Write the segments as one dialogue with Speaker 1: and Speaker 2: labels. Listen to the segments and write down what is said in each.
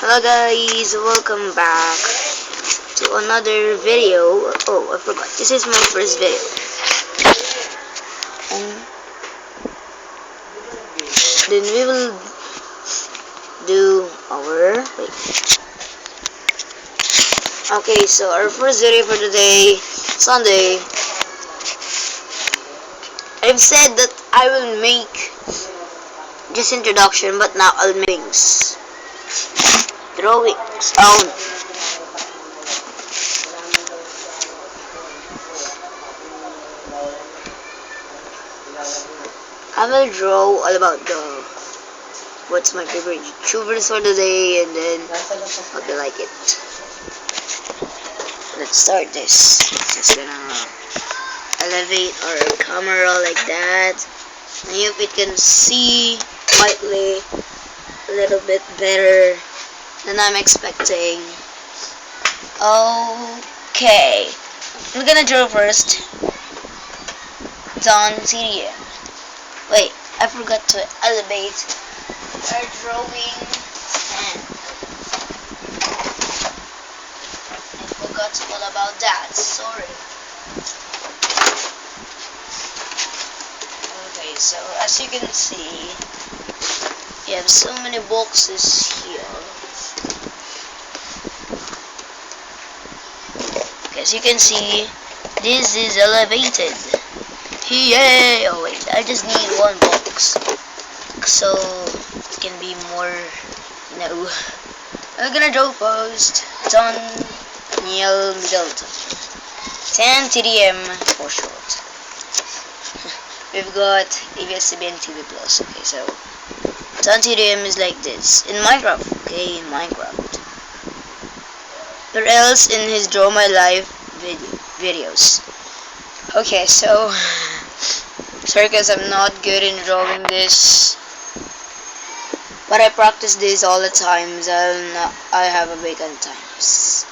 Speaker 1: Hello guys, welcome back to another video. Oh, I forgot. This is my first video. And then we will do our Okay, so our first video for today, Sunday. I've said that I will make just introduction, but now I'll make things. Drawings. I will draw all about what's my favorite YouTubers for the day, and then hope you like it. Let's start this. Just gonna elevate our camera like that. I hope it can see slightly a little bit better than I'm expecting. Okay, I'm gonna draw first. Don TDM. Wait, I forgot to elevate our drawing stand. I forgot all about that, sorry. Okay, so as you can see, you have so many boxes here. Okay, as you can see, this is elevated. Yay! Oh wait, I just need one box, so it can be more. No, I'm gonna draw first. Daniel Middleton, 10 TDM for short. We've got ABS-CBN TV Plus. Okay, so 10 TDM is like this in Minecraft. Okay, in Minecraft. Or else in his Draw My Life videos. Okay, so sorry guys, I'm not good in drawing this, but I practice this all the times and I have a vacant times.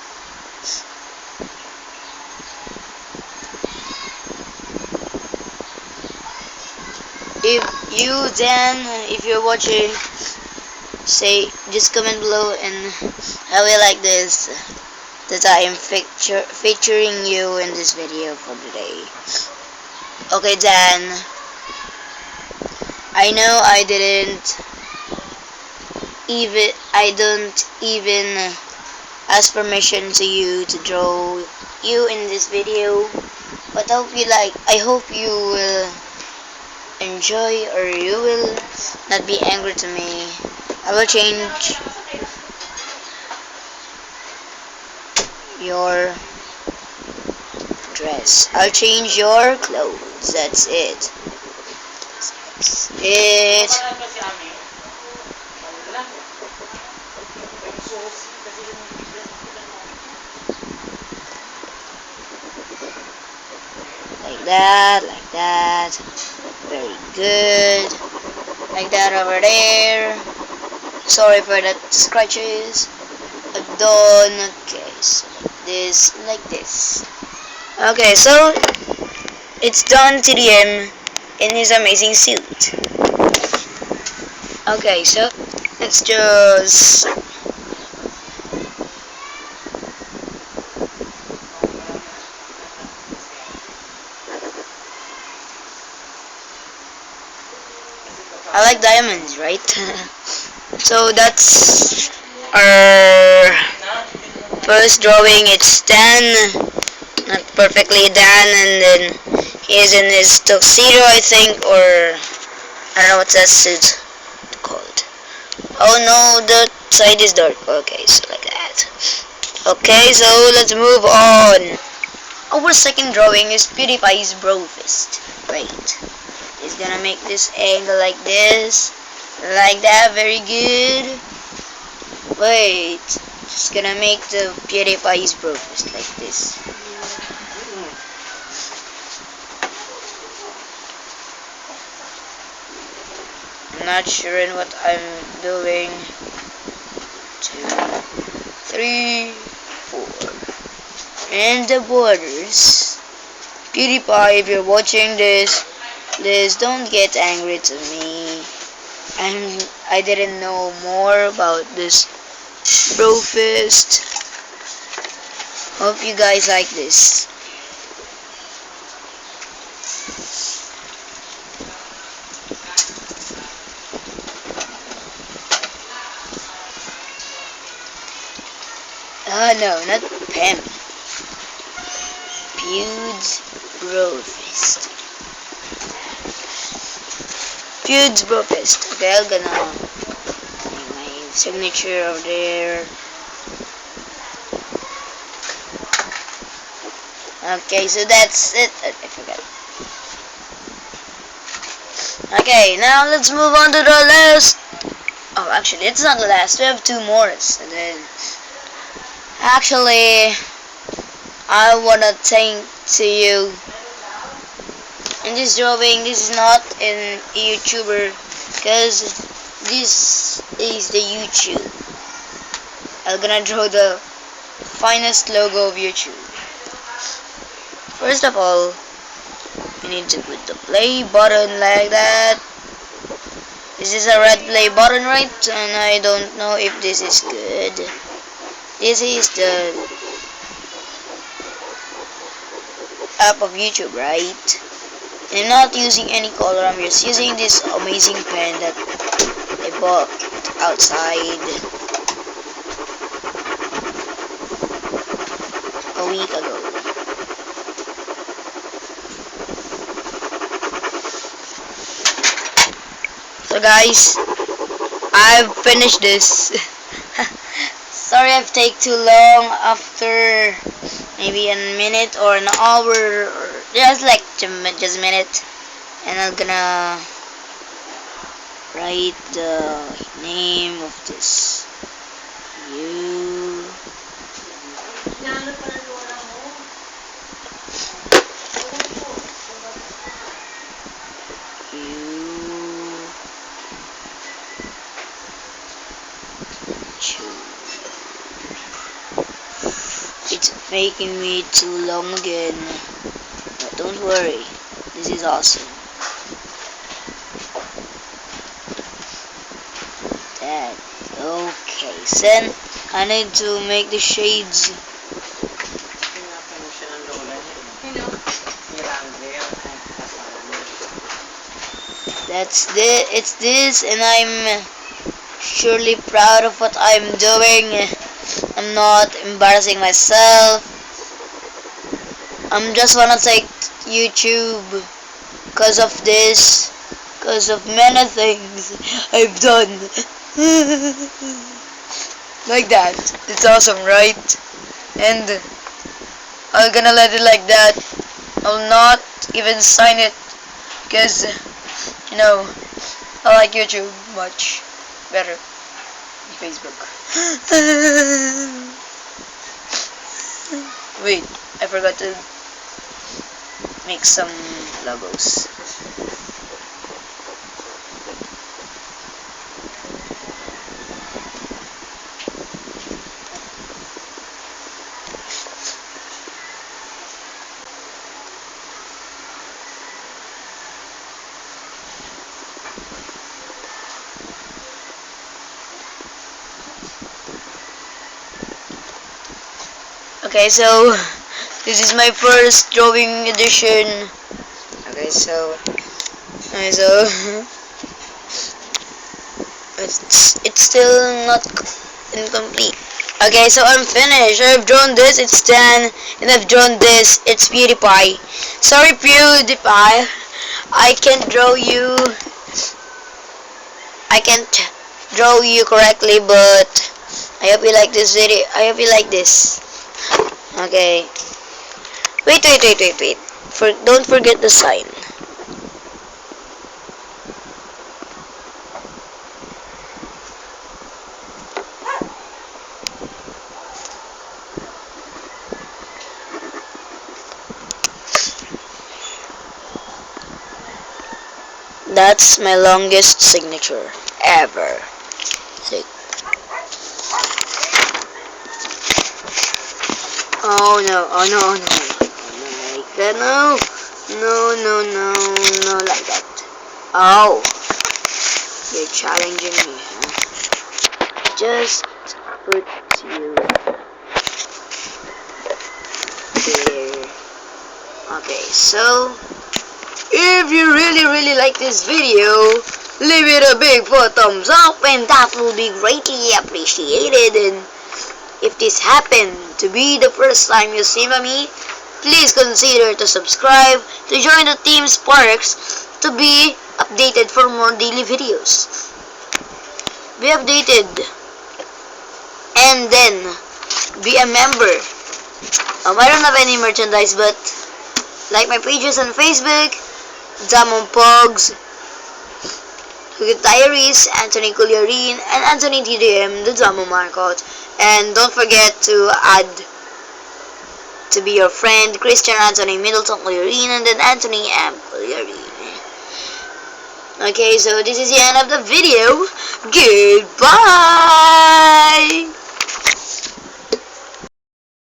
Speaker 1: If you're watching, say, just comment below and how you like this, that I am featuring you in this video for today. Okay, Dan, I know I don't even ask permission to you to draw you in this video, but I hope you will enjoy, or you will not be angry to me. I will change your dress. I'll change your clothes. That's it. Like that. Very good. Like that over there. Sorry for the scratches. I've done. Okay, so like this. Okay, so it's done TDM in his amazing suit. Okay, so let's just I like diamonds, right? So that's our first drawing. It's Dan, not perfectly Dan, and then he is in his tuxedo, I think, or I don't know what that suit called. Oh no, the side is dark. Okay, so like that. Okay, so let's move on. Our second drawing is PewDiePie's bro fist. Wait, he's gonna make this angle like this, like that. Very good. Wait, just gonna make the PewDiePie's bro fist like this. I'm not sure in what I'm doing. 2, 3, 4. And the borders. PewDiePie, if you're watching this, please don't get angry to me. I didn't know more about this Brofist. Hope you guys like this. No, not Pem. Feuds Brofist. Feuds Brofist. Okay, I'm gonna make my signature over there. Okay, so that's it. I forgot. Okay, now let's move on to the last. Oh, actually, it's not the last. We have two more. And then, actually, I wanna thank to you. In this drawing, this is not an YouTuber, cause this is the YouTube. I'm gonna draw the finest logo of YouTube. First of all, you need to put the play button like that. This is a red play button, right? And I don't know if this is good. This is the app of YouTube, right? And I'm not using any color. I'm just using this amazing pen that I bought outside a week ago. So guys, I've finished this. Sorry I've taken too long, after maybe a minute or an hour or just like just a minute, and I'm gonna write the name of this. You It's making me too long again. But don't worry, this is awesome. That okay. Then I need to make the shades. It's this, and I'm surely proud of what I'm doing. I'm not embarrassing myself. I'm just wanna thank YouTube because of this, because of many things I've done. Like that. It's awesome, right? And I'm gonna let it like that. I'll not even sign it because, you know, I like YouTube much better than Facebook. Wait, I forgot to make some logos. Okay, so this is my first drawing edition. Okay, so it's still not incomplete. Okay, so I'm finished. I've drawn this, it's 10, and I've drawn this, it's PewDiePie. Sorry, PewDiePie, I can't draw you. I can't draw you correctly, but I hope you like this video. I hope you like this. Okay. Wait. Don't forget the sign. That's my longest signature ever. Oh no, like that, no, like that. Oh, you're challenging me, huh? Just put you there. Okay, so if you really like this video, leave it a big thumbs up, and that will be greatly appreciated. And if this happened to be the first time you see me, please consider to subscribe to join the Team Sparks to be updated for more daily videos. Be updated and then be a member. I don't have any merchandise, but like my pages on Facebook, Damon Pogs, Hugot Diaries, Anthony Culiarin, and Anthony TDM, the Damo Marcot. And don't forget to add to be your friend Christian Anthony Middleton Culiarin, and then Anthony M. Culiarin. Okay, so this is the end of the video. Goodbye!